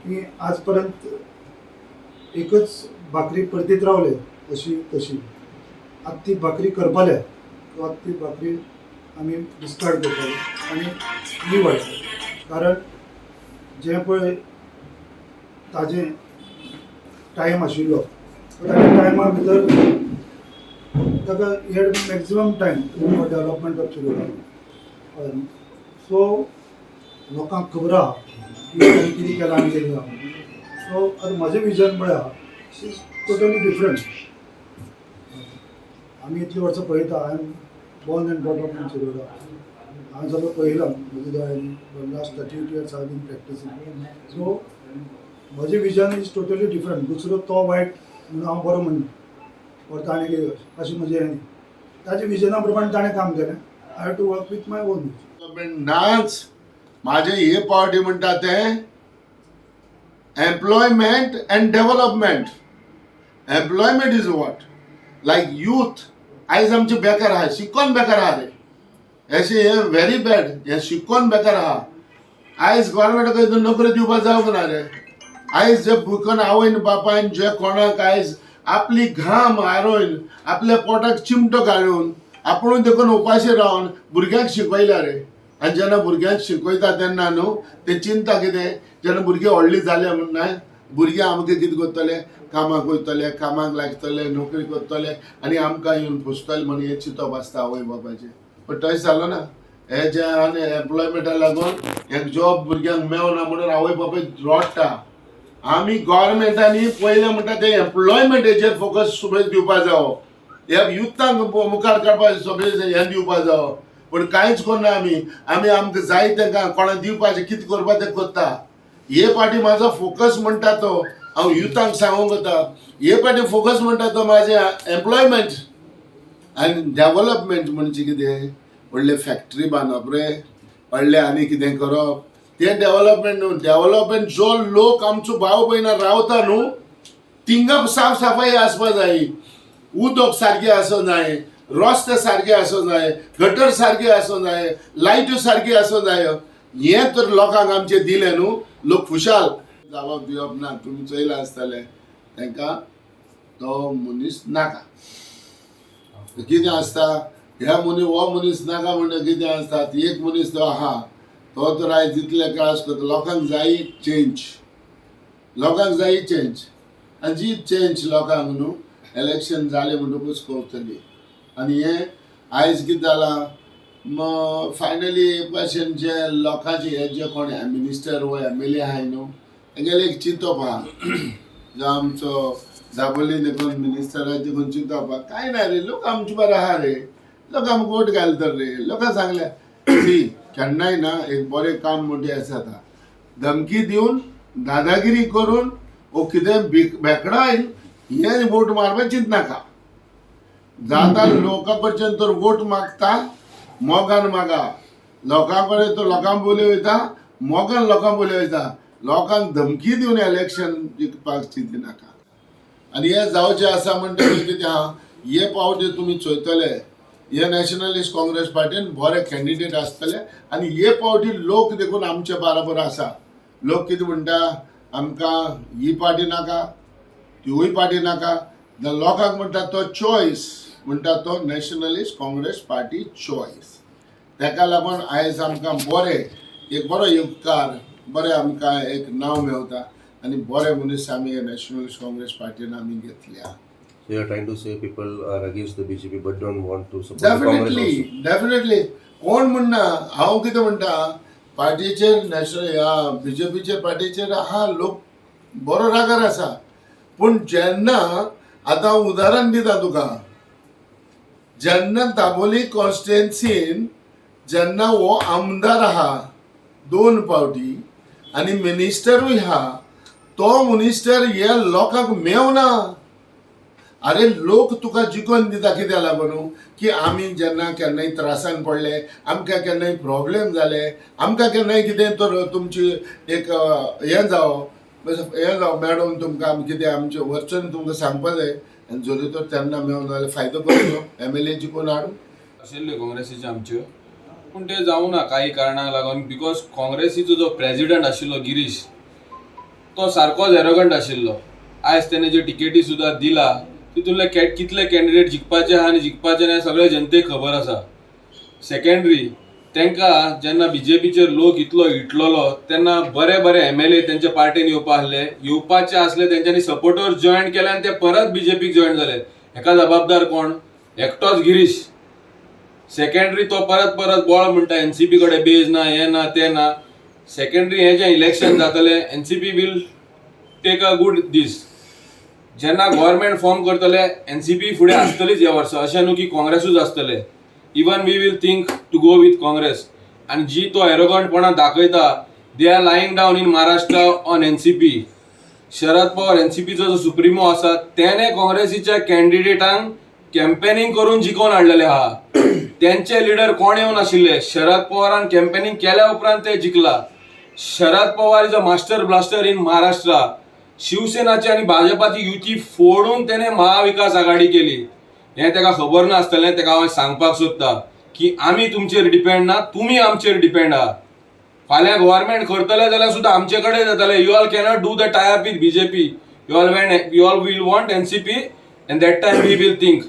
की आजपर्यंत एकच भाकरी परतीत रावले अशी तशी आता ती भाकरी करपाले किंवा ती भाकरी आमी डिस्कार्ड करताले आनी निवडटाले कारण जे पळय ताजें टायम आशिल्लो त्या टायमा भितर ताका हे maximum time for development of Shiroda so लोकांक खबर आहा की ताणें कितें केलां आनी कितें ना सो आतां म्हजें विजन पळय आहा इज टोटली डिफरंट आमी इतलीं वर्सां पळयता I am born end brought up in Shiroda हांवें सगळें पळयलां म्हज्या दोळ्यांनी लास्ट 38 years हांव बीन प्रॅक्टिसींग सो म्हजें विजन इज टोटली डिफरंट दुसरो तो वायट म्हणून हांव बरो म्हणना और ताणें कितें अशें म्हजें हें ताच्या विजना प्रमाणे ताणें काम केलें I have to work with my own नाच माझे हे पार्टी म्हणटा ते employment and development employment is what like youth eyes आमचे बेकार आहा शिकोन बेकार आहा रे अशें हे व्हेरी बॅड हे शिकोन बेकार आहा आयज गव्हर्मेंटाक नोकरी दिवपाक जावंक ना रे आयज जे भुकन आवयन बापायन जे कोणाक आयज आपली घाम हारोवन आपल्या पोटाक चिमटो घालून आपुणूच देखून उपाशी रावन भुरग्यांक शिकयल्या रे आनी जेन्ना भुरग्यांक शिकयता तेन्ना न्हू ते चिंता कितें जेन्ना भुरगीं व्हडलीं जाले म्हणून भुरगीं आमकां कितें करतले कामाक वयतले कामाक लागतले नोकरी करतले आनी आमकां येवन पुसतले म्हणून हे चिंतप आसता आवय बापायचें पण तशें जालो ना हे जे आनी एम्प्लॉयमेंटा लागून एक जॉब भुरग्यांक मेळना म्हणून आवय बापाय रडटा आमी गव्हर्मेंटांनी पयलें म्हणटा ते एम्प्लॉयमेंटाचेर फोकस सगळें दिवपाक जावो ह्या युथांक मुखार काडपाक सगळें हें दिवपाक जावो पण कांयच करना आमी आमकां जाय तेंकां कोणाक दिवपाचें कितें करपा तें करता हे फाटी म्हाजो फोकस म्हणटा तो हांव युथांक सांगूंक वता हे फाटी फोकस म्हणटा तो म्हाजें एम्प्लॉयमेंट आनी डेव्हलपमेंट म्हणजे कितें व्हडले फॅक्टरी बांदप रे व्हडले आनी कितें करप ते डेव्हलपमेंट न्हू डेव्हलपमेंट जो लोक आमचो भाव भयणां रावता न्हू तिंगा साफ सफाई आसपाक जाय उदक सारकें आसूं जाय रस्ते सारके आसूं जाय गटर सारके आसूं जाय लायट्यो सारकी आसूं जाय हें तर लोकांक आमचे दिलें न्हू लोक खुशाल जावप दिवप ना तुमी चयलां आसतलें तांकां तो मनीस नाका कितें आसता ह्या मनीस हो मनीस नाका म्हणटा कितें आसता एक मनीस तो आहा तो तर आयज जितले त्रास करता लोकांक जाय चेंज आनी जी चेंज लोकांक न्हू इलेक्शन जालें म्हणटकूच करतली आनी हे आयज कितें जालां फायनली भाशेन जे लोकांचे हे जे कोण मिनिस्टर वो MLA आहाय न्हू तेगेले एक चिंतप आहा जो आमचो दाबोली देखून मिनिस्टराचे देखून चिंतप आहा कांय ना रे लोक आमचे बरे आहा रे लोक आमकां वोट घालतात रे लोकां सांगलें केन्नाय ना एक बरें काम म्हणटे आसा आतां धमकी दिवन दादागिरी करून वो कितें भेकडायन हे वोट मारपाक चिंतनाका जाता लोकां कडच्यान तर वोट मागता मोगान मागा लोकां कडेन तो लोकां बोली वयता मोगान लोकां बोली वयता लोकांक धमकी दिवन इलेक्शन जिखपाक चिंतिनाका आनी हे जावचें आसा म्हणटकीर कितें आहा हे पावटी तुमी चोयतले हे नॅशनलिस्ट काँग्रेस पार्टीन बरे कॅन्डिडेट आसतले आनी हे पावटी लोक देखून आमचे बराबर आसा लोक कितें म्हणटा आमकां ही पार्टी नाका त्योय पार्टी नाका लोकांक म्हणटा तो चॉयस म्हणटा तो नॅशनलिस्ट काँग्रेस पार्टी चॉयस ताका लागून आयज आमकां बरें एक बरो योगकार बरें आमकां एक नांव मेळटा आनी बरे मनीस आमी नॅशनलिस्ट काँग्रेस पार्टीन आमी घेतल्या. So you are trying to say people are against the BJP but don't want to support the Congress also. Definitely. कोण म्हणना हांव कितें म्हणटा पार्टीचेर नॅशनल ह्या BJPचेर पार्टीचेर आहा लोक बरो रागार आसा पूण जेन्ना आतां उदाहरण दिता तुका जेन्ना दाबोली कॉन्स्टिट्युएन्सीन जेन्ना हो आमदार आहा 2 फावटी आनी मिनिस्टरूय आहा तो मिनिस्टर हे लोकांक मेवना अरे लोक तुका जिखोवन दिता कित्याक लागून की आमी जेन्ना केन्नाय त्रासान पडले आमकां केन्नाय प्रॉब्लेम जाले आमकां केन्नाय कितें तर तुमची एक हें जावं मॅडम तुमकां आमी कितें आमचे वचून तुमकां सांगपा जाय आनी जरी तर तेन्ना मेळून जाल्यार फायदो करचो MLA जिखून हाडून आशिल्ले काँग्रेसीचे आमच्यो पूण ते जावना काही कारणाक लागून बिकॉज काँग्रेसीचो जो प्रेजिडेंट आशिल्लो गिरीश तो सारकोच एरोगंट आशिल्लो. आयज तेणे जे टिकेटी सुद्दां दिला तितूंतले कितले कॅन्डिडेट जिखपाचे आहा आनी जिखपाचे ना सगळे जनतेक खबर आसा. सेकंडरी तांकां जेन्ना बीजेपीचेर लोक इतलो इटलोलो तेन्ना बरे बरे MLA तेंच्या पार्टीन येवपाचे आसले तेंच्यांनी सपोर्टर्स जॉईन केले आनी ते परत बीजेपीक जॉईन जाले. हेका जबाबदार कोण? एकटोच गिरीश. सेकंडरी तो परत परत बोळ म्हणटा NCP कडेन बेज ना, हे ना ते ना. सेकंडरी हे जे इलेक्शन जातले NCP will take a good दीस. जेन्ना गव्हर्नमेंट फॉर्म करतले NCP फुडें आसतलीच ह्या वर्सा, अशें न्हू की काँग्रेसूच आसतले. Even we will think to go with Congress. आनी जी तो एरोगंटपणा दाखयता they are lying down in Maharashtra on NCP. Sharad Pawar NCPचो जो सुप्रिमो आसा त्याने काँग्रेसीच्या कॅन्डिडेटांक कॅम्पेनिंग करून जिखोवन हाडलेले आहा. त्यांचे लिडर कोण येवन आशिल्ले? शरद पवारान कॅम्पेनिंग केल्या उपरांत ते जिखला. Sharad Pawar is a master blaster in Maharashtra. शिवसेनाची आणि भाजपाची युती फोडून त्याने महाविकास आघाडी केली. हे ताका खबर नासतलें. ताका हांव सांगपाक सोदता की आमी तुमचेर डिपेंड ना, तुमी आमचेर डिपेंड आहा. फाल्यां गव्हर्नमेंट करतले जाल्यार सुद्दां आमचे कडेन जातले. You all cannot do the tie up with BJP. You all will want NCP and that time we will think.